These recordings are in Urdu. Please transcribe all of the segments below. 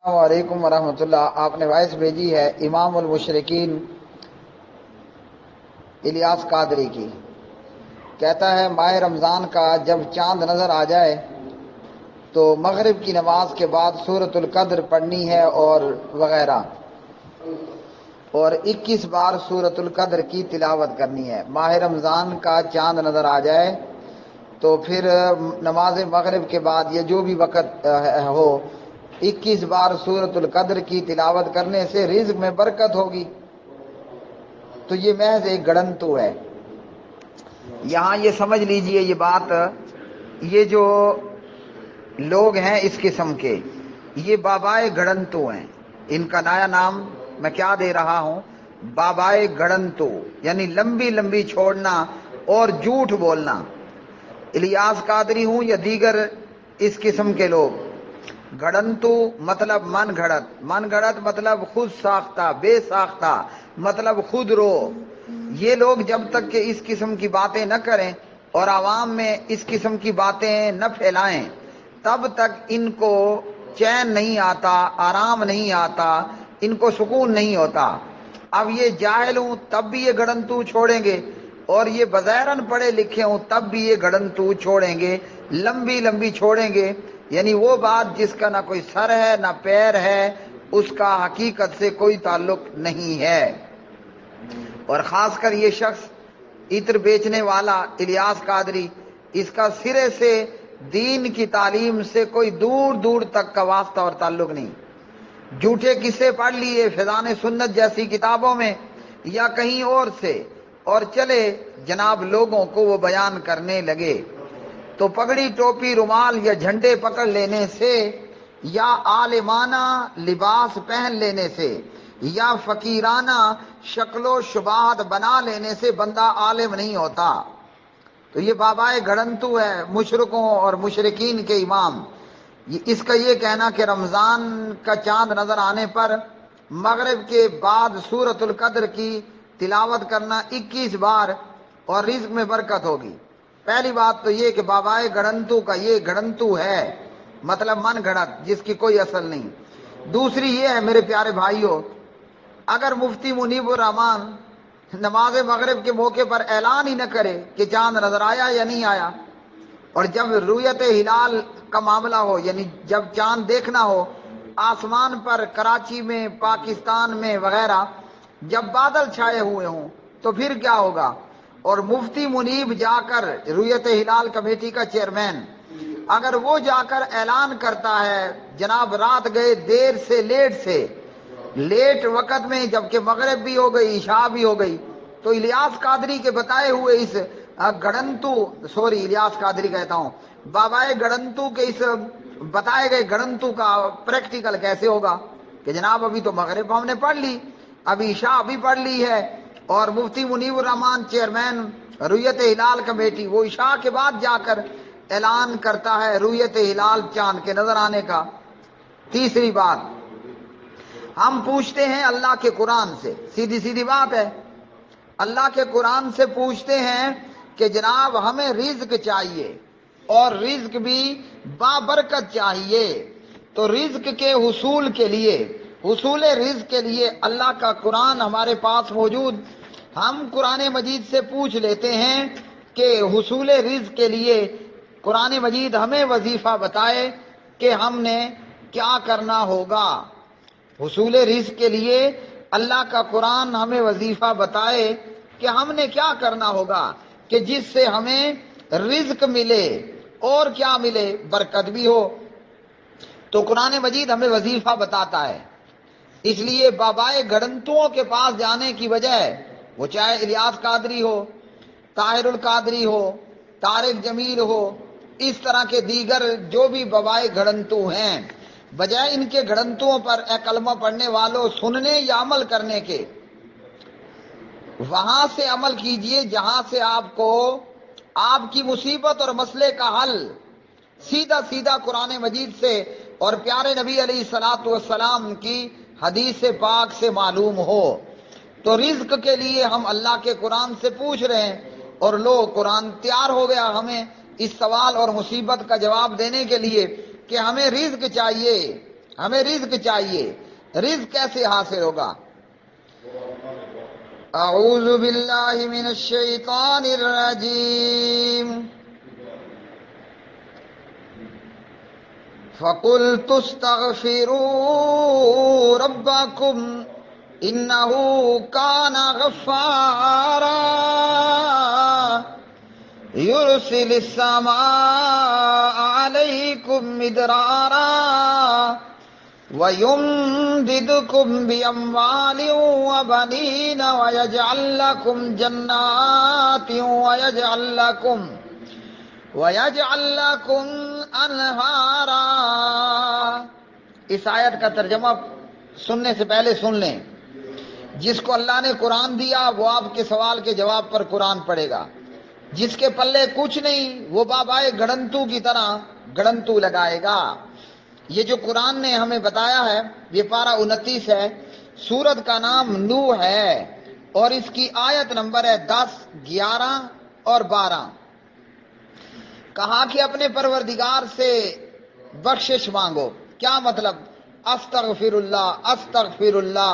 السلام علیکم ورحمۃ اللہ۔ آپ نے وائس بھیجی ہے امام المشرکین الیاس قادری کی۔ کہتا ہے ماہ رمضان کا جب چاند نظر آ جائے تو مغرب کی نماز کے بعد سورۃ القدر پڑھنی ہے اور وغیرہ، اور 21 بار سورۃ القدر کی تلاوت کرنی ہے۔ ماہ رمضان کا چاند نظر آ جائے تو پھر نماز مغرب کے بعد یا جو بھی وقت ہو 21 بار سورۃ القدر کی تلاوت کرنے سے رزق میں برکت ہوگی۔ تو یہ محض ایک گڑنتو ہے۔ یہاں یہ سمجھ لیجئے یہ بات، یہ جو لوگ ہیں اس قسم کے، یہ بابائے گڑنتو ہیں۔ ان کا نیا نام میں کیا دے رہا ہوں؟ بابائے گڑنتو، یعنی لمبی لمبی چھوڑنا اور جھوٹ بولنا۔ الیاس قادری ہوں یا دیگر اس قسم کے لوگ، گڑنتو مطلب من گھڑت، من گھڑت مطلب خود ساختہ، بے ساختہ مطلب خود رو۔ یہ لوگ جب تک کہ اس قسم کی باتیں نہ کریں اور عوام میں اس قسم کی باتیں نہ پھیلائیں تب تک ان کو چین نہیں آتا، آرام نہیں آتا، ان کو سکون نہیں ہوتا۔ اب یہ جاہل ہوں تب بھی یہ گڑنتو چھوڑیں گے، اور یہ بظاہراً پڑھے لکھے ہوں تب بھی یہ گڑنتو چھوڑیں گے، لمبی لمبی چھوڑیں گے۔ یعنی وہ بات جس کا نہ کوئی سر ہے نہ پیر ہے، اس کا حقیقت سے کوئی تعلق نہیں ہے۔ اور خاص کر یہ شخص عطر بیچنے والا الیاس قادری، اس کا سرے سے دین کی تعلیم سے کوئی دور دور تک کا واسطہ اور تعلق نہیں۔ جھوٹے قصے پڑھ لیے فیضان سنت جیسی کتابوں میں یا کہیں اور سے، اور چلے جناب لوگوں کو وہ بیان کرنے لگے۔ تو پگڑی ٹوپی رومال یا جھنڈے پکڑ لینے سے یا عالمانہ لباس پہن لینے سے یا فقیرانہ شکل و شباہت بنا لینے سے بندہ عالم نہیں ہوتا۔ تو یہ بابائے گھڑنتو ہے، مشرکوں اور مشرکین کے امام۔ اس کا یہ کہنا کہ رمضان کا چاند نظر آنے پر مغرب کے بعد سورۃ القدر کی تلاوت کرنا 21 بار اور رزق میں برکت ہوگی۔ پہلی بات تو یہ کہ بابائے گھڑنتو کا یہ گھڑنتو ہے، مطلب من گھڑت جس کی کوئی اصل نہیں۔ دوسری یہ ہے میرے پیارے بھائیوں، اگر مفتی منیب الرحمان نماز مغرب کے موقع پر اعلان ہی نہ کرے کہ چاند نظر آیا یا نہیں آیا، اور جب رؤیت ہلال کا معاملہ ہو، یعنی جب چاند دیکھنا ہو آسمان پر کراچی میں، پاکستان میں وغیرہ، جب بادل چھائے ہوئے ہوں تو پھر کیا ہوگا؟ اور مفتی منیب جا کر، رؤیت ہلال کمیٹی کا چیئرمین، اگر وہ جا کر اعلان کرتا ہے جناب رات گئے دیر سے لیٹ وقت میں، جبکہ مغرب بھی ہو گئی عشاء بھی ہو گئی، تو الیاس قادری کے بتائے ہوئے اس الیاس قادری کہتا ہوں، بابائے گڑنتو کے اس بتائے گئے گڑنتو کا پریکٹیکل کیسے ہوگا کہ جناب ابھی تو مغرب ہم نے پڑھ لی، ابھی عشاء بھی پڑھ لی ہے، اور مفتی منیب الرحمان چیئرمین رؤیت ہلال کمیٹی وہ عشاء کے بعد جا کر اعلان کرتا ہے رؤیت ہلال چاند کے نظر آنے کا۔ تیسری بات، ہم پوچھتے ہیں اللہ کے قرآن سے، سیدھی بات ہے، اللہ کے قرآن سے پوچھتے ہیں کہ جناب ہمیں رزق چاہیے اور رزق بھی بابرکت چاہیے۔ تو رزق کے حصول کے لیے، حصول رزق کے لیے اللہ کا قرآن ہمارے پاس موجود، ہم قرآن مجید سے پوچھ لیتے ہیں کہ حصول رزق کے لیے قرآن مجید ہمیں وظیفہ بتائے کہ ہم نے کیا کرنا ہوگا۔ حصول رزق کے لیے اللہ کا قرآن ہمیں وظیفہ بتائے کہ ہم نے کیا کرنا ہوگا کہ جس سے ہمیں رزق ملے اور کیا ملے، برکت بھی ہو۔ تو قرآن مجید ہمیں وظیفہ بتاتا ہے۔ اس لیے بابائے گھڑنتوں کے پاس جانے کی وجہ ہے، وہ چاہے الیاس قادری ہو، طاہر القادری ہو، طارق جمیل ہو، اس طرح کے دیگر جو بھی بابائے گھڑنتو ہیں، بجائے ان کے گھڑنتوں پر اے کلمہ پڑھنے والوں سننے یا عمل کرنے کے، وہاں سے عمل کیجئے جہاں سے آپ کو آپ کی مصیبت اور مسئلے کا حل سیدھا قرآن مجید سے اور پیارے نبی علیہ الصلوۃ والسلام کی حدیث پاک سے معلوم ہو۔ تو رزق کے لیے ہم اللہ کے قرآن سے پوچھ رہے ہیں، اور لو قرآن تیار ہو گیا ہمیں اس سوال اور مصیبت کا جواب دینے کے لیے کہ ہمیں رزق چاہیے، ہمیں رزق چاہیے. رزق کیسے حاصل ہوگا؟ اعوذ باللہ من الشیطان الرجیم. فَقُلْتُ اسْتَغْفِرُوا رَبَّكُمْ إِنَّهُ كَانَ غَفَّارًا يُرْسِلِ السَّمَاءَ عَلَيْكُمْ مِدْرَارًا وَيُمْدِدْكُمْ بِأَمْوَالٍ وَبَنِينَ وَيَجْعَلْ لَكُمْ جَنَّاتٍ وَيَجْعَلْ لَكُمْ أَنْهَارًا. اس آیت کا ترجمہ سننے سے پہلے سن لیں. جس کو اللہ نے قرآن دیا وہ آپ کے سوال کے جواب پر قرآن پڑھے گا. جس کے پلے کچھ نہیں وہ بابائے گڑنتو کی طرح گڑنتو لگائے گا. یہ جو قرآن نے ہمیں بتایا ہے یہ پارہ 29 ہے. سورت کا نام نوح ہے اور اس کی آیت نمبر ہے 10، 11 اور 12. کہا کہ اپنے پروردگار سے بخشش مانگو. کیا مطلب؟ استغفر اللہ استغفر اللہ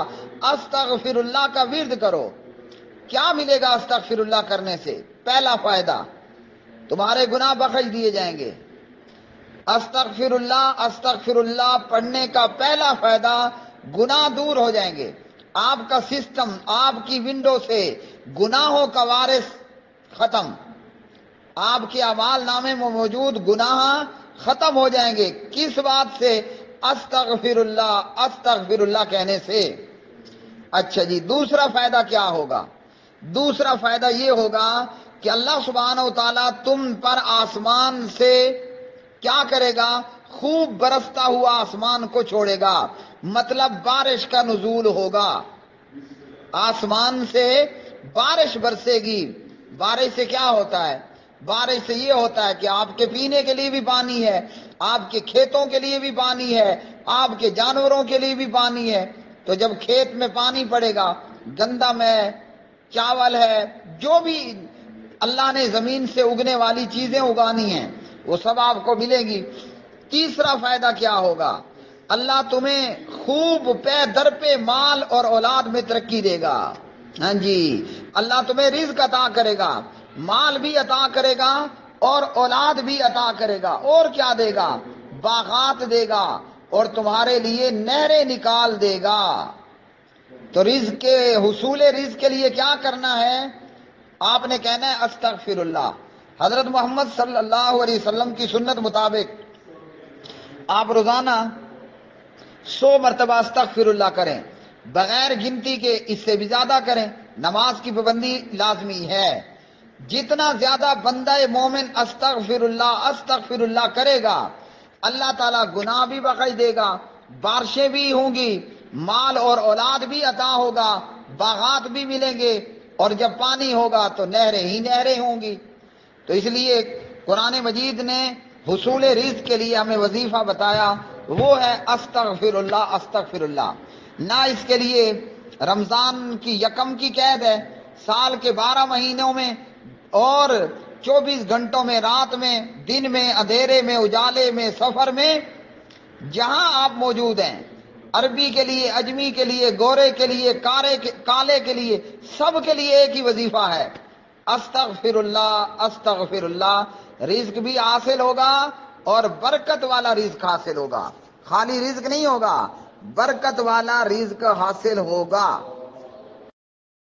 استغفر اللہ کا ورد کرو. کیا ملے گا استغفر اللہ کرنے سے؟ پہلا فائدہ تمہارے گناہ بخش دیے جائیں گے. استغفر اللہ پڑھنے کا پہلا فائدہ گناہ دور ہو جائیں گے. آپ کا سسٹم، آپ کی ونڈو سے گناہوں کا وارث ختم. آپ کے اعمال نامے میں موجود گناہ ختم ہو جائیں گے. کس بات سے؟ استغفر اللہ کہنے سے. اچھا جی، دوسرا فائدہ کیا ہوگا؟ دوسرا فائدہ یہ ہوگا کہ اللہ سبحانہ و تعالیٰ تم پر آسمان سے کیا کرے گا؟ خوب برستا ہوا آسمان کو چھوڑے گا. مطلب بارش کا نزول ہوگا. آسمان سے بارش برسے گی. بارش سے کیا ہوتا ہے؟ بارش سے یہ ہوتا ہے کہ آپ کے پینے کے لیے بھی پانی ہے، آپ کے کھیتوں کے لیے بھی پانی ہے، آپ کے جانوروں کے لیے بھی پانی ہے. تو جب کھیت میں پانی پڑے گا، گندم ہے، چاول ہے، جو بھی اللہ نے زمین سے اگنے والی چیزیں اگانی ہیں وہ سب آپ کو ملے گی. تیسرا فائدہ کیا ہوگا؟ اللہ تمہیں خوب پے در پہ مال اور اولاد میں ترقی دے گا. ہاں جی، اللہ تمہیں رزق عطا کرے گا، مال بھی عطا کرے گا اور اولاد بھی عطا کرے گا. اور کیا دے گا؟ باغات دے گا اور تمہارے لیے نہریں نکال دے گا. تو رزق کے حصول رزق کے لیے کیا کرنا ہے؟ آپ نے کہنا ہے استغفر اللہ. حضرت محمد صلی اللہ علیہ وسلم کی سنت مطابق آپ روزانہ 100 مرتبہ استغفر اللہ کریں، بغیر گنتی کے. اس سے بھی زیادہ کریں. نماز کی پابندی لازمی ہے. جتنا زیادہ بندہ مومن استغفر اللہ کرے گا اللہ تعالیٰ گناہ بھی بخش دے گا، بارشیں بھی ہوں گی، مال اور اولاد بھی عطا ہوگا، باغات بھی ملیں گے، اور جب پانی ہوگا تو نہریں ہی نہریں ہوں گی. تو اس لیے قرآن مجید نے حصول رزق کے لیے ہمیں وظیفہ بتایا، وہ ہے استغفر اللہ. نہ اس کے لیے رمضان کی یکم کی قید ہے، سال کے 12 مہینوں میں اور 24 گھنٹوں میں، رات میں، دن میں، اندھیرے میں، اجالے میں، سفر میں، جہاں آپ موجود ہیں، عربی کے لیے، اجمی کے لیے، گورے کے لیے، کالے کے لیے، سب کے لیے ایک ہی وظیفہ ہے استغفر اللہ. رزق بھی حاصل ہوگا اور برکت والا رزق حاصل ہوگا. خالی رزق نہیں ہوگا، برکت والا رزق حاصل ہوگا.